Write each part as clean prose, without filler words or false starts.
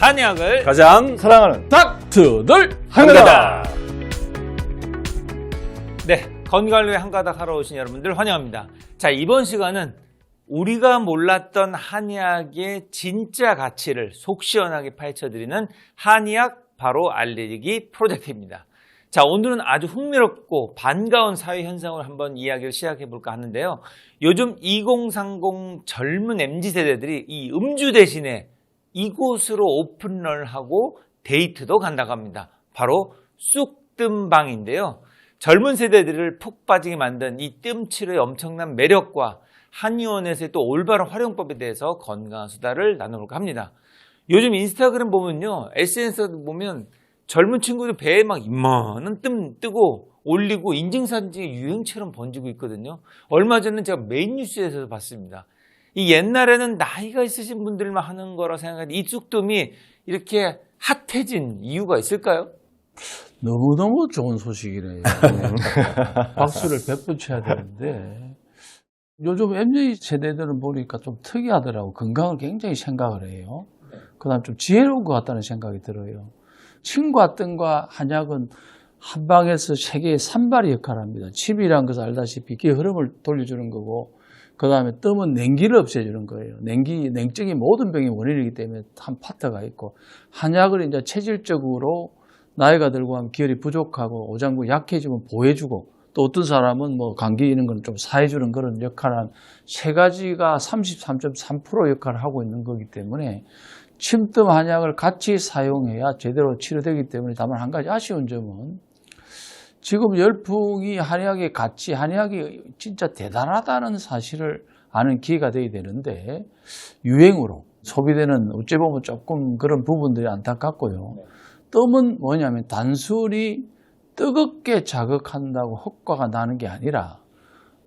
한약을 가장 사랑하는 닥트들 한가닥. 네, 건강을 위해 한가닥 하러 오신 여러분들 환영합니다. 자, 이번 시간은 우리가 몰랐던 한약의 진짜 가치를 속 시원하게 파헤쳐드리는 한의학 바로 알리기 프로젝트입니다. 자, 오늘은 아주 흥미롭고 반가운 사회 현상을 한번 이야기를 시작해 볼까 하는데요. 요즘 2030 젊은 MZ세대들이 이 음주 대신에 이곳으로 오픈런을 하고 데이트도 간다고 합니다. 바로 쑥뜸방인데요. 젊은 세대들을 푹 빠지게 만든 이 뜸치료의 엄청난 매력과 한의원에서의 또 올바른 활용법에 대해서 건강한 수다를 나눠볼까 합니다. 요즘 인스타그램 보면요, SNS 보면 젊은 친구들 배에 막 이만한 뜸 뜨고 올리고 인증사진이 유행처럼 번지고 있거든요. 얼마 전에 제가 메인 뉴스에서 봤습니다. 이 옛날에는 나이가 있으신 분들만 하는 거라 생각하는데 이 쑥뜸이 이렇게 핫해진 이유가 있을까요? 너무너무 좋은 소식이네요. 박수를 100번 쳐야 되는데 요즘 MZ 세대들은 보니까 좀 특이하더라고. 건강을 굉장히 생각을 해요. 그 다음 좀 지혜로운 것 같다는 생각이 들어요. 침과 뜸과 한약은 한 방에서 세계의 산발의 역할을 합니다. 침이란 것을 알다시피 기의 흐름을 돌려주는 거고, 그 다음에 뜸은 냉기를 없애주는 거예요. 냉증이 모든 병의 원인이기 때문에 한 파트가 있고, 한약을 이제 체질적으로 나이가 들고 하면 기혈이 부족하고 오장부 약해지면 보해주고, 또 어떤 사람은 뭐 감기 이런 건 좀 사해주는 그런 역할을 한 세 가지가 33.3% 역할을 하고 있는 거기 때문에 침뜸 한약을 같이 사용해야 제대로 치료되기 때문에, 다만 한 가지 아쉬운 점은 지금 열풍이 한의학의 가치, 한의학이 진짜 대단하다는 사실을 아는 기회가 돼야 되는데 유행으로 소비되는 어찌 보면 조금 그런 부분들이 안타깝고요. 뜸은 뭐냐면 단순히 뜨겁게 자극한다고 효과가 나는 게 아니라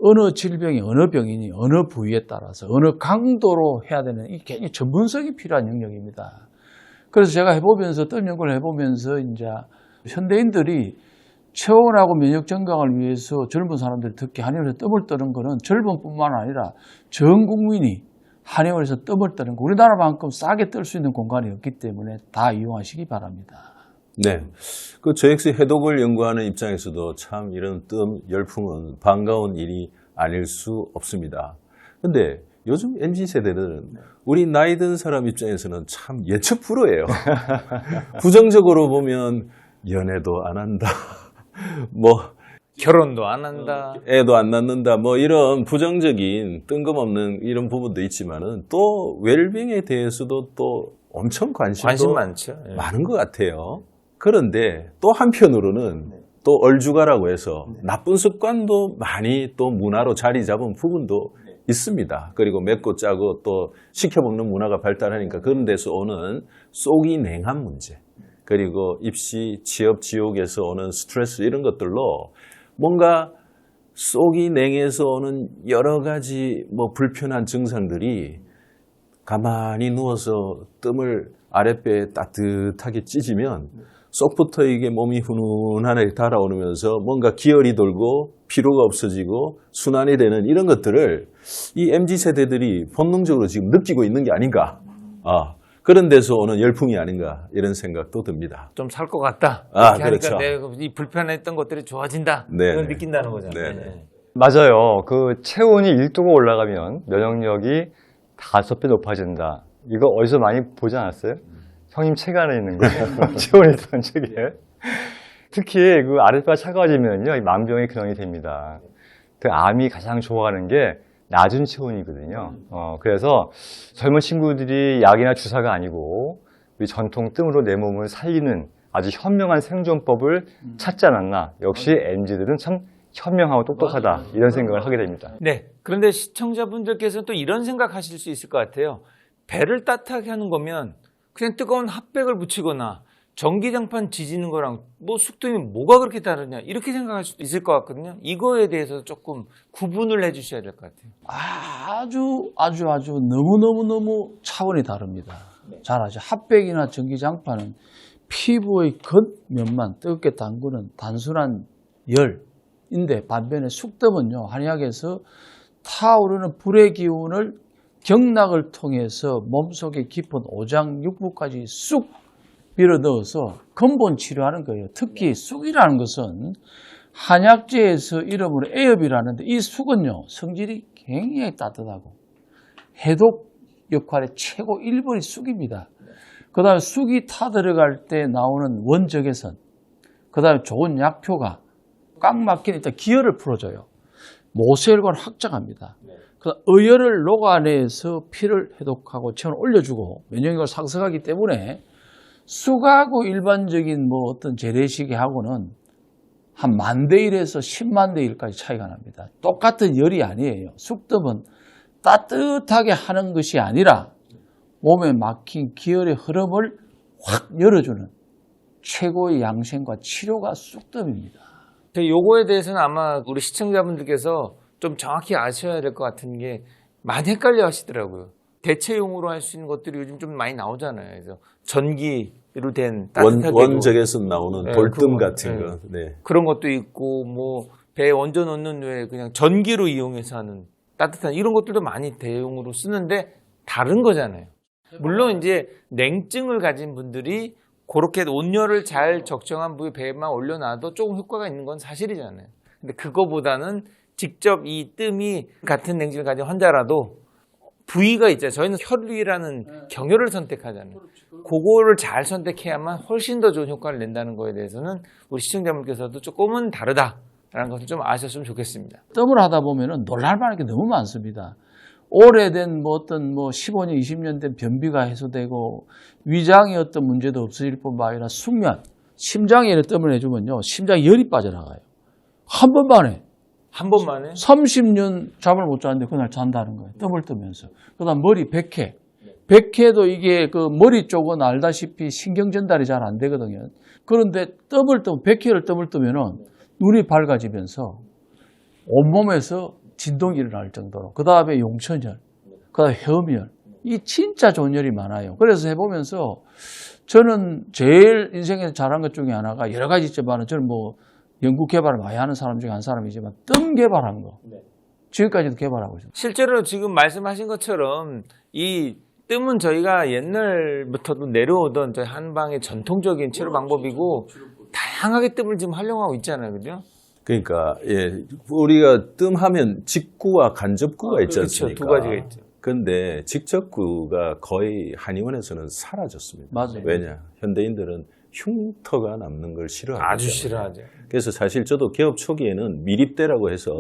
어느 질병이 어느 병이니 어느 부위에 따라서 어느 강도로 해야 되는 이 굉장히 전문성이 필요한 영역입니다. 그래서 제가 해보면서 뜸 연구를 해보면서 이제 현대인들이 체온하고 면역 증강을 위해서 젊은 사람들이 특히 한의원에서 뜸을 뜨는 거는 젊은뿐만 아니라 전 국민이 한의원에서 뜸을 뜨는 거, 우리나라만큼 싸게 뜰 수 있는 공간이 없기 때문에 다 이용하시기 바랍니다. 네, 그 JX 해독을 연구하는 입장에서도 참 이런 뜸 열풍은 반가운 일이 아닐 수 없습니다. 근데 요즘 MZ세대들은 우리 나이 든 사람 입장에서는 참 예측 불허예요. 부정적으로 보면 연애도 안 한다, 뭐 결혼도 안 한다, 애도 안 낳는다, 뭐 이런 부정적인 뜬금없는 이런 부분도 있지만은 또 웰빙에 대해서도 또 엄청 관심 많죠. 예. 많은 것 같아요. 그런데 또 한편으로는 또 얼주가라고 해서 나쁜 습관도 많이 또 문화로 자리 잡은 부분도 있습니다. 그리고 맵고 짜고 또 시켜먹는 문화가 발달하니까 그런 데서 오는 속이 냉한 문제, 그리고 입시, 취업, 지옥에서 오는 스트레스 이런 것들로 뭔가 속이 냉해서 오는 여러 가지 뭐 불편한 증상들이 가만히 누워서 뜸을 아랫배에 따뜻하게 찢으면 쏙부터 이게 몸이 훈훈하게 달아오르면서 뭔가 기혈이 돌고 피로가 없어지고 순환이 되는 이런 것들을 이 MZ세대들이 본능적으로 지금 느끼고 있는 게 아닌가. 그런 데서 오는 열풍이 아닌가 이런 생각도 듭니다. 좀 살 것 같다. 그렇죠. 하니까 이 불편했던 것들이 좋아진다. 네네. 그걸 느낀다는 거잖아요. 네네. 맞아요. 그 체온이 1도가 올라가면 면역력이 5배 높아진다. 이거 어디서 많이 보지 않았어요? 형님 책 안에 있는 거예요. 체온이 있던 책에. 특히 그 아랫배가 차가워지면요, 이 만병의 근원이 됩니다. 그 암이 가장 좋아하는 게 낮은 체온이거든요. 그래서 젊은 친구들이 약이나 주사가 아니고 우리 전통 뜸으로 내 몸을 살리는 아주 현명한 생존법을 찾지 않았나. 역시 MZ들은 참 현명하고 똑똑하다, 이런 생각을 하게 됩니다. 네. 그런데 시청자분들께서는 또 이런 생각하실 수 있을 것 같아요. 배를 따뜻하게 하는 거면 그냥 뜨거운 핫팩을 붙이거나 전기장판 지지는 거랑 뭐 쑥뜸이 뭐가 그렇게 다르냐, 이렇게 생각할 수도 있을 것 같거든요. 이거에 대해서 조금 구분을 해주셔야 될 것 같아요. 아주 너무 차원이 다릅니다. 잘 아죠. 핫팩이나 전기장판은 피부의 겉면만 뜨겁게 담그는 단순한 열인데, 반면에 쑥뜸은요, 한의학에서 타오르는 불의 기운을 경락을 통해서 몸속에 깊은 오장 육부까지 쑥 밀어 넣어서 근본 치료하는 거예요. 특히 쑥이라는 것은 한약재에서 이름으로 애엽이라는데 이 쑥은요 성질이 굉장히 따뜻하고 해독 역할의 최고 1번이 쑥입니다. 그 다음에 쑥이 타 들어갈 때 나오는 원적외선, 그 다음에 좋은 약효가 꽉 막힌 일단 기혈을 풀어줘요. 모세혈관을 확장합니다. 의열을 녹아내서 피를 해독하고 체온을 올려주고 면역력을 상승하기 때문에 쑥하고 일반적인 뭐 어떤 재래시계하고는 한 10,000대 1에서 10만 대 1까지 차이가 납니다. 똑같은 열이 아니에요. 쑥뜸은 따뜻하게 하는 것이 아니라 몸에 막힌 기혈의 흐름을 확 열어주는 최고의 양생과 치료가 쑥뜸입니다. 요거에 대해서는 아마 우리 시청자분들께서 좀 정확히 아셔야 될 것 같은 게 많이 헷갈려 하시더라고요. 대체용으로 할 수 있는 것들이 요즘 좀 많이 나오잖아요. 그래서 전기로 된 따뜻하게 원적에서 나오는 네, 돌뜸 그거, 같은 네. 거. 네. 그런 것도 있고 뭐 배에 얹어 놓는 외에 그냥 전기로 이용해서 하는 따뜻한 이런 것들도 많이 대용으로 쓰는데 다른 거잖아요. 물론 이제 냉증을 가진 분들이 그렇게 온열을 잘 적정한 부위 배에만 올려놔도 조금 효과가 있는 건 사실이잖아요. 근데 그거보다는 직접 이 뜸이 같은 냉증을 가진 환자라도 부위가 있잖아요. 저희는 혈위라는 경혈을 선택하잖아요. 그거를 잘 선택해야만 훨씬 더 좋은 효과를 낸다는 거에 대해서는 우리 시청자분께서도 조금은 다르다라는 것을 좀 아셨으면 좋겠습니다. 뜸을 하다 보면은 놀랄만한 게 너무 많습니다. 오래된 뭐 어떤 뭐 15년, 20년 된 변비가 해소되고 위장의 어떤 문제도 없어질 뿐만 아니라 숙면, 심장에 뜸을 해주면요. 심장에 열이 빠져나가요. 한 번만에. 한 번만에 30년 잠을 못 자는데 그날 잔다는 거예요. 뜸을 뜨면서. 그 다음 머리, 백회. 백회도 이게 그 머리 쪽은 알다시피 신경 전달이 잘 안 되거든요. 그런데 백회를 뜸을 뜨면은 눈이 밝아지면서 온몸에서 진동이 일어날 정도로. 그 다음에 용천혈, 그 다음에 혐혈. 이 진짜 좋은 열이 많아요. 그래서 해보면서 저는 제일 인생에서 잘한 것 중에 하나가 여러 가지 있지만 저는 뭐 연구 개발을 많이 하는 사람 중에 한 사람이지만 뜸 개발한 거. 지금까지도 개발하고 있습니다. 실제로 지금 말씀하신 것처럼 이 뜸은 저희가 옛날부터도 내려오던 저희 한방의 전통적인 치료 방법이고 다양하게 뜸을 지금 활용하고 있잖아요. 그죠? 그러니까 예, 우리가 뜸하면 직구와 간접구가 있지 그렇죠. 않습니까? 두 가지가 있죠. 근데 직접구가 거의 한의원에서는 사라졌습니다. 맞아요. 왜냐? 현대인들은 흉터가 남는 걸 싫어하죠. 아주 싫어하죠. 그래서 사실 저도 개업 초기에는 미립대라고 해서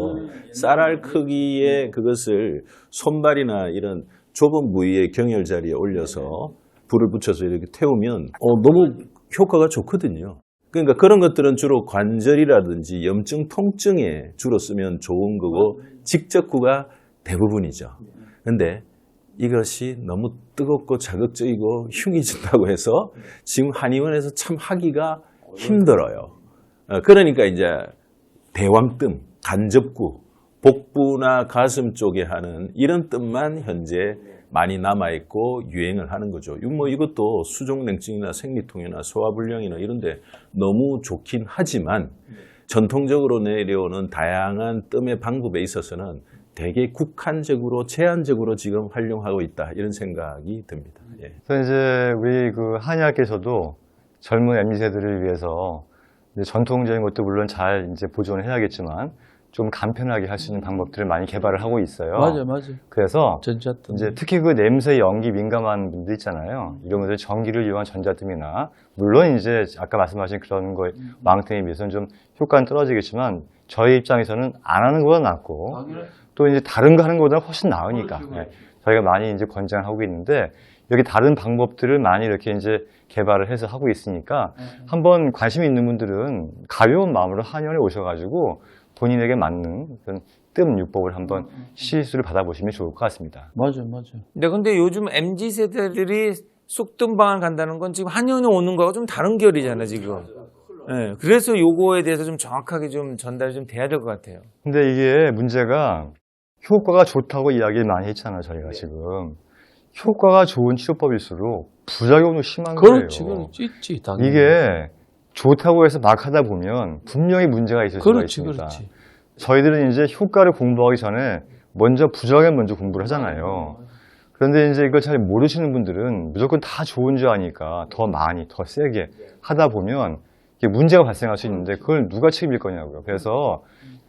쌀알 크기의 그것을 손발이나 이런 좁은 부위의 경혈 자리에 올려서 불을 붙여서 이렇게 태우면 너무 효과가 좋거든요. 그러니까 그런 것들은 주로 관절이라든지 염증, 통증에 주로 쓰면 좋은 거고 직접구가 대부분이죠. 근데 이것이 너무 뜨겁고 자극적이고 흉이 진다고 해서 지금 한의원에서 참 하기가 힘들어요. 그러니까 이제 대왕뜸, 간접구, 복부나 가슴 쪽에 하는 이런 뜸만 현재 많이 남아있고 유행을 하는 거죠. 뭐 이것도 수족냉증이나 생리통이나 소화불량이나 이런 데 너무 좋긴 하지만 전통적으로 내려오는 다양한 뜸의 방법에 있어서는 되게 국한적으로 제한적으로 지금 활용하고 있다 이런 생각이 듭니다. 예. 그래서 이제 우리 그 한의학계에서도 젊은 MZ세대를 위해서 이제 전통적인 것도 물론 잘 이제 보존을 해야겠지만 좀 간편하게 할 수 있는 방법들을 많이 개발을 하고 있어요. 맞아요. 그래서 전자뜸. 이제 특히 그 냄새, 연기 민감한 분들 있잖아요. 이런 분들 전기를 이용한 전자뜸이나 물론 이제 아까 말씀하신 그런 거에 망태에 비해서는 좀 효과는 떨어지겠지만 저희 입장에서는 안 하는 것보다 낫고 또 이제 다른 거 하는 것보다 훨씬 나으니까 네. 저희가 많이 이제 권장을 하고 있는데 여기 다른 방법들을 많이 이렇게 이제 개발을 해서 하고 있으니까 한번 관심 있는 분들은 가벼운 마음으로 한의원에 오셔가지고 본인에게 맞는 그런 뜸 요법을 한번 시술을 받아보시면 좋을 것 같습니다. 맞아요. 근데 요즘 MZ 세대들이 쑥뜸방을 간다는 건 지금 한의원에 오는 거하고 좀 다른 결이잖아요, 지금. 네, 그래서 요거에 대해서 좀 정확하게 좀 전달이 좀 돼야 될 것 같아요. 근데 이게 문제가 효과가 좋다고 이야기를 많이 했잖아요, 저희가 지금. 효과가 좋은 치료법일수록 부작용도 심한 그렇지, 거예요. 그렇지, 있지, 당연히. 이게 좋다고 해서 막 하다 보면 분명히 문제가 있을 수가 있습니다. 그렇지. 저희들은 이제 효과를 공부하기 전에 먼저 부작용 먼저 공부를 하잖아요. 그런데 이제 이걸 잘 모르시는 분들은 무조건 다 좋은 줄 아니까 더 많이, 더 세게 하다 보면 이게 문제가 발생할 수 있는데 그걸 누가 책임질 거냐고요. 그래서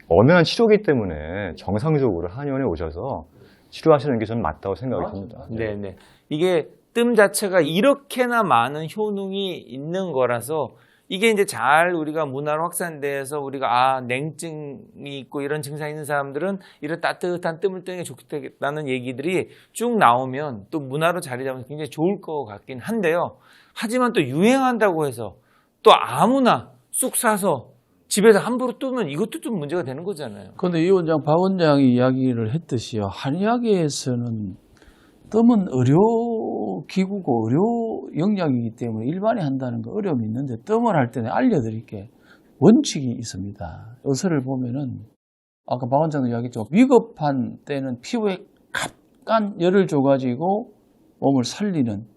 엄연한 치료기 때문에 정상적으로 한의원에 오셔서 치료하시는 게 저는 맞다고 생각이 듭니다. 네네. 이게 뜸 자체가 이렇게나 많은 효능이 있는 거라서 이게 이제 잘 우리가 문화로 확산돼서 우리가 냉증이 있고 이런 증상이 있는 사람들은 이런 따뜻한 뜸을 뜨는 게 좋겠다는 얘기들이 쭉 나오면 또 문화로 자리 잡으면 굉장히 좋을 것 같긴 한데요. 하지만 또 유행한다고 해서 또 아무나 쑥 사서 집에서 함부로 뜨면 이것도 좀 문제가 되는 거잖아요. 그런데 이 원장, 박 원장이 이야기를 했듯이요. 한의학에서는 뜸은 의료기구고 의료 영역이기 때문에 일반이 한다는 거 어려움이 있는데 뜸을 할 때는 알려드릴 게 원칙이 있습니다. 의사를 보면은 아까 박 원장도 이야기했죠. 위급한 때는 피부에 갑간 열을 줘가지고 몸을 살리는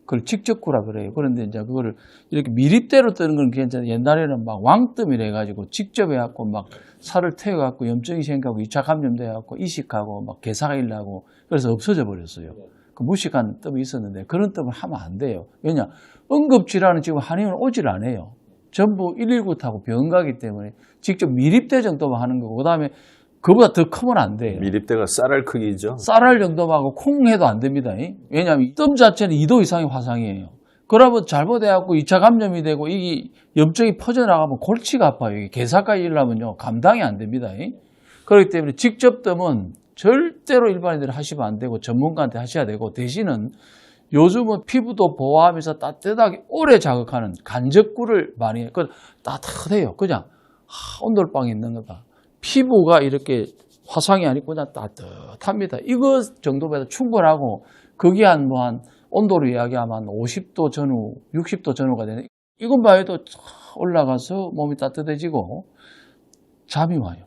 그걸 직접구라 그래요. 그런데 이제 그거를 이렇게 미립대로 뜨는 건 괜찮아요. 옛날에는 막 왕뜸이라 해가지고 직접 해갖고 막 살을 태워갖고 염증이 생기고 2차 감염돼 갖고 이식하고 막 개사가 일나고 그래서 없어져 버렸어요. 그 무식한 뜸이 있었는데 그런 뜸을 하면 안 돼요. 왜냐? 응급질환은 지금 한의원 오질 않아요. 전부 119 타고 병원 가기 때문에 직접 미립대 정도만 하는 거고 그 다음에 그보다 더 크면 안 돼요. 미립대가 쌀알 크기죠. 쌀알 정도만 하고 콩 해도 안 됩니다. 왜냐하면 뜸 자체는 2도 이상의 화상이에요. 그러면 잘못해갖고 2차 감염이 되고 이게 염증이 퍼져나가면 골치가 아파요. 이게 개사까지 일려면요 감당이 안 됩니다. 그렇기 때문에 직접 뜸은 절대로 일반인들이 하시면 안 되고 전문가한테 하셔야 되고 대신은 요즘은 피부도 보호하면서 따뜻하게 오래 자극하는 간접구를 많이 해요. 따뜻해요. 그냥 온돌방에 있는 거다. 피부가 이렇게 화상이 아니고 그냥 따뜻합니다. 이거 정도면 충분하고 거기 한 온도로 이야기하면 한 50도 전후, 60도 전후가 되는 이것만 해도 올라가서 몸이 따뜻해지고 잠이 와요.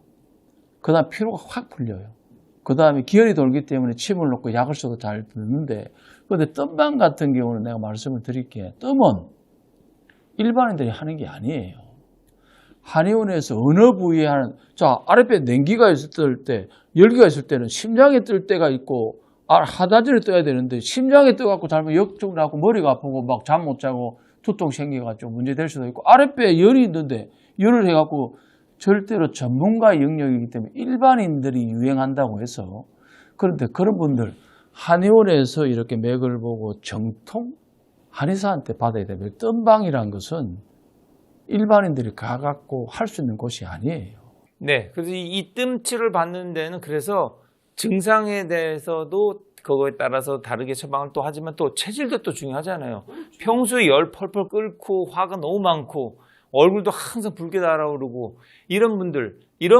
그 다음 피로가 확 풀려요. 그 다음에 기혈이 돌기 때문에 침을 놓고 약을 써도 잘 듣는데 그런데 뜸방 같은 경우는 내가 말씀을 드릴게요. 뜸은 일반인들이 하는 게 아니에요. 한의원에서 어느 부위에 하는, 아랫배 냉기가 있을 때, 열기가 있을 때는 심장에 뜰 때가 있고, 하다전에 떠야 되는데, 심장에 떠갖고 잘못 역증 나고 머리가 아프고 막 잠 못 자고 두통 생겨가지고 문제 될 수도 있고, 아랫배에 열이 있는데, 열을 해갖고 절대로 전문가의 영역이기 때문에 일반인들이 유행한다고 해서, 그런데 그런 분들, 한의원에서 이렇게 맥을 보고 정통 한의사한테 받아야 되면, 뜸방이라는 것은 일반인들이 가갖고 할 수 있는 곳이 아니에요. 네, 그래서 이 뜸치를 받는 데는 그래서 증상에 대해서도 그거에 따라서 다르게 처방을 또 하지만 또 체질도 또 중요하잖아요. 평소에 열 펄펄 끓고 화가 너무 많고 얼굴도 항상 붉게 달아오르고 이런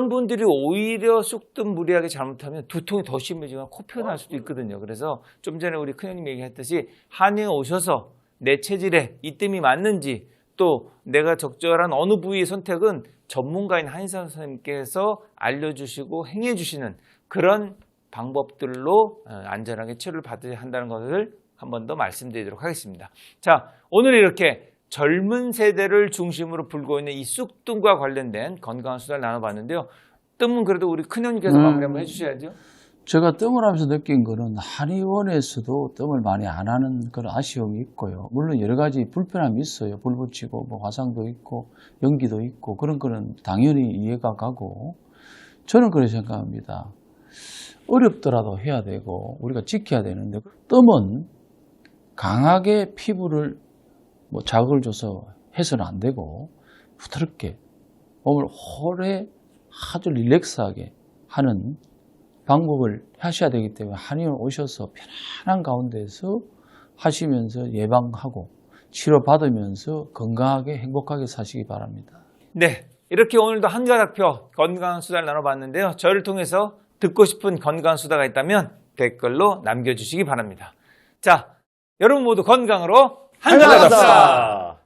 분들이 오히려 쑥뜸 무리하게 잘못하면 두통이 더 심해지거나 코피가 날 수도 있거든요. 그래서 좀 전에 우리 큰형님 얘기했듯이 한의원 오셔서 내 체질에 이 뜸이 맞는지 또 내가 적절한 어느 부위의 선택은 전문가인 한의사 선생님께서 알려주시고 행해주시는 그런 방법들로 안전하게 치료를 받아야 한다는 것을 한 번 더 말씀드리도록 하겠습니다. 자, 오늘 이렇게 젊은 세대를 중심으로 불고 있는 이 쑥뜸과 관련된 건강한 수다를 나눠봤는데요. 뜸은 그래도 우리 큰형님께서 마무리 한번 해주셔야죠. 제가 뜸을 하면서 느낀 거는 한의원에서도 뜸을 많이 안 하는 그런 아쉬움이 있고요. 물론 여러 가지 불편함이 있어요. 불 붙이고 뭐 화상도 있고 연기도 있고 그런 거는 당연히 이해가 가고 저는 그렇게 생각합니다. 어렵더라도 해야 되고 우리가 지켜야 되는데 뜸은 강하게 피부를 뭐 자극을 줘서 해서는 안 되고 부드럽게 몸을 오래 아주 릴렉스하게 하는 방법을 하셔야 되기 때문에 한의원 오셔서 편안한 가운데서 하시면서 예방하고 치료받으면서 건강하게 행복하게 사시기 바랍니다. 네, 이렇게 오늘도 한가닥표 건강한 수다를 나눠봤는데요. 저를 통해서 듣고 싶은 건강한 수다가 있다면 댓글로 남겨주시기 바랍니다. 자, 여러분 모두 건강으로 한가닥 수다!